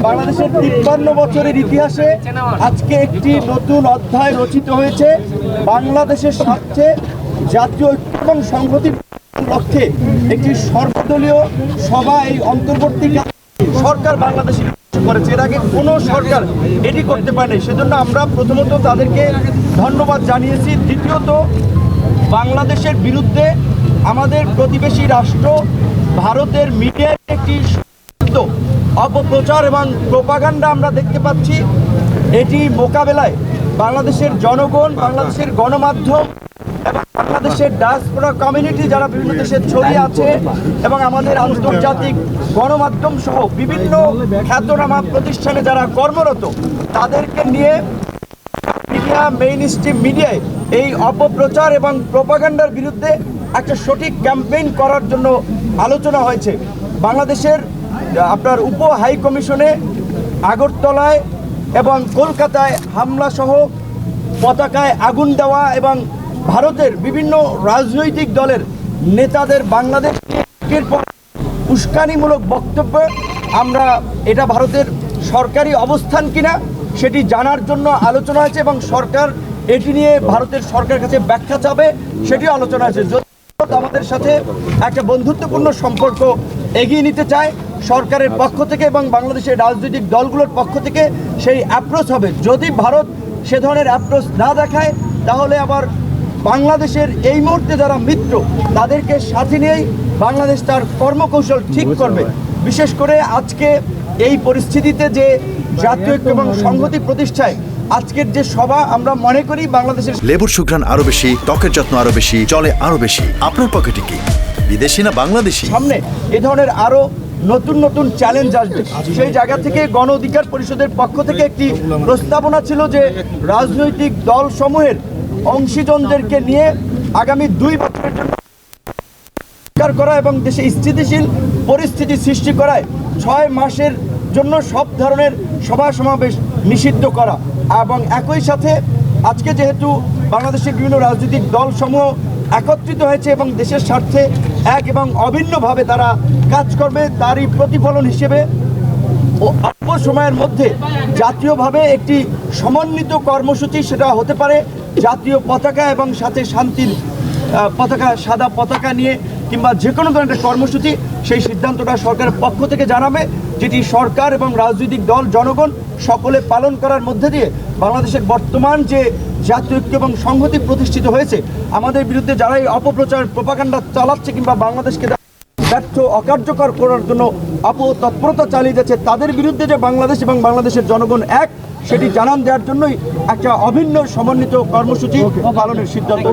বাংলাদেশের 53 বছরের ইতিহাসে আজকে একটি নতুন অধ্যায় রচিত হয়েছে। বাংলাদেশের স্বার্থে জাতীয় ঐক্য এবং সংহতির লক্ষ্যে একটি সর্বদলীয় সভা এই অন্তর্বর্তী সরকার বাংলাদেশে করেছে। এর আগে কোনো সরকার এটি করতে পারেনি। সেজন্য আমরা প্রথমত তাদেরকে ধন্যবাদ জানিয়েছি। দ্বিতীয়ত, বাংলাদেশের বিরুদ্ধে আমাদের প্রতিবেশী রাষ্ট্র ভারতের মিডিয়ায় একটি অপপ্রচার এবং প্রোপাগান্ডা আমরা দেখতে পাচ্ছি। এটি মোকাবেলায় বাংলাদেশের জনগণ, বাংলাদেশের গণমাধ্যম এবং বাংলাদেশের ডায়াসপোরা কমিউনিটি যারা বিভিন্ন দেশে ছড়িয়ে আছে এবং আমাদের আন্তর্জাতিক গণমাধ্যম সহ বিভিন্ন খ্যাতনামা প্রতিষ্ঠানে যারা কর্মরত, তাদেরকে নিয়ে মিডিয়া, মেইন স্ট্রিম মিডিয়ায় এই অপপ্রচার এবং প্রোপাগান্ডার বিরুদ্ধে একটা সঠিক ক্যাম্পেইন করার জন্য আলোচনা হয়েছে। বাংলাদেশের আপনার উপ হাই কমিশনে আগরতলায় এবং কলকাতায় হামলা সহ পতাকায় আগুন দেওয়া এবং ভারতের বিভিন্ন রাজনৈতিক দলের নেতাদের বাংলাদেশের উস্কানিমূলক বক্তব্য, আমরা এটা ভারতের সরকারি অবস্থান কিনা সেটি জানার জন্য আলোচনা হয়েছে এবং সরকার এটি নিয়ে ভারতের সরকারের কাছে ব্যাখ্যা চাবে, সেটিও আলোচনা হয়েছে। যদি আমাদের সাথে একটা বন্ধুত্বপূর্ণ সম্পর্ক এগিয়ে নিতে চায় সরকারের পক্ষ থেকে এবং বাংলাদেশের রাজনৈতিক দলগুলোর পক্ষ থেকে, সেই অ্যাপ্রোচ হবে। যদি ভারত সে ধরনের অ্যাপ্রোচ না দেখায়, তাহলে আবার বাংলাদেশের এই মুহূর্তে যারা মিত্র, তাদেরকে সাথে নিয়েই বাংলাদেশ তার কর্মকৌশল ঠিক করবে। বিশেষ করে আজকে এই পরিস্থিতিতে যে জাতীয় ঐক্য এবং সংহতি প্রতিষ্ঠায় আজকের যে সভা, আমরা মনে করি বাংলাদেশের লেবুর সুঘ্রাণ আরো বেশি, ত্বকের যত্ন আরো বেশি, চলে আরো বেশি। আপনার পকেটে কি বিদেশি না বাংলাদেশি? সামনে এ ধরনের আরো নতুন নতুন চ্যালেঞ্জ আসবে। সেই জায়গা থেকে গণ অধিকার পরিষদের পক্ষ থেকে একটি প্রস্তাবনা ছিল যে রাজনৈতিক দল সমূহের অংশীজনদেরকে নিয়ে আগামী 2 বছরের জন্য করা এবং দেশে স্থিতিশীল পরিস্থিতি সৃষ্টি করায় 6 মাসের জন্য সব ধরনের সভা সমাবেশ নিষিদ্ধ করা। এবং একই সাথে আজকে যেহেতু বাংলাদেশের বিভিন্ন রাজনৈতিক দলসমূহ একত্রিত হয়েছে এবং দেশের স্বার্থে এক এবং অভিন্নভাবে তারা কাজ করবে, তারই প্রতিফলন হিসেবে অল্প সময়ের মধ্যে জাতীয়ভাবে একটি সমন্বিত কর্মসূচি, সেটা হতে পারে জাতীয় পতাকা এবং সাথে শান্তির পতাকা, সাদা পতাকা নিয়ে কিংবা যে কোনো ধরনের কর্মসূচি, সেই সিদ্ধান্তটা সরকারের পক্ষ থেকে জানাবে, যেটি সরকার এবং রাজনৈতিক দল, জনগণ সকলে পালন করার মধ্যে দিয়ে বাংলাদেশের বর্তমান যে জাতীয় ঐক্য এবং সংহতি প্রতিষ্ঠিত হয়েছে, আমাদের বিরুদ্ধে যারা এই অপপ্রচার প্রোপাগান্ডা চালাচ্ছে কিংবা বাংলাদেশকে ব্যর্থ অকার্যকর করার জন্য তৎপরতা চালিয়ে যাচ্ছে, তাদের বিরুদ্ধে যে বাংলাদেশ এবং বাংলাদেশের জনগণ এক, সেটি জানান দেওয়ার জন্যই একটা অভিন্ন সমন্বিত কর্মসূচি পালনের সিদ্ধান্ত।